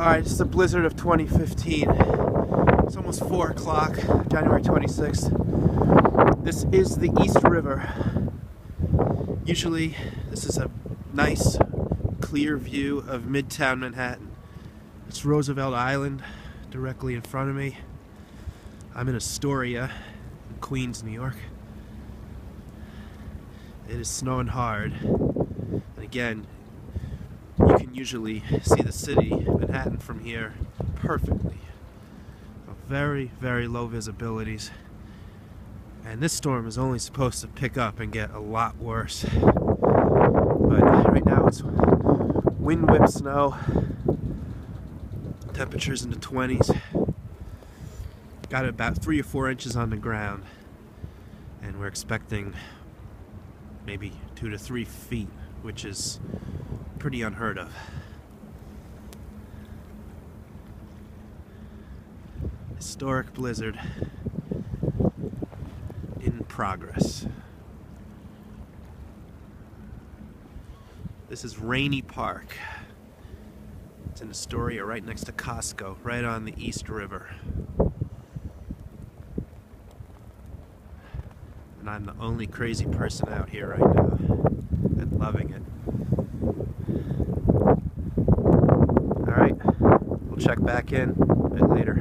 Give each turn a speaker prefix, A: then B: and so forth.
A: Alright, it's the blizzard of 2015. It's almost 4 o'clock, January 26th. This is the East River. Usually, this is a nice, clear view of Midtown Manhattan. It's Roosevelt Island, directly in front of me. I'm in Astoria, in Queens, New York. It is snowing hard. And again, you can usually see the city, Manhattan, from here perfectly. Very, very low visibilities. And this storm is only supposed to pick up and get a lot worse. But right now it's wind-whipped snow. Temperatures in the 20s. Got about 3 or 4 inches on the ground. And we're expecting maybe 2 to 3 feet, which is pretty unheard of. Historic blizzard in progress. This is Rainy Park. It's in Astoria, right next to Costco, right on the East River. And I'm the only crazy person out here right now, and loving it. Alright, we'll check back in a bit later.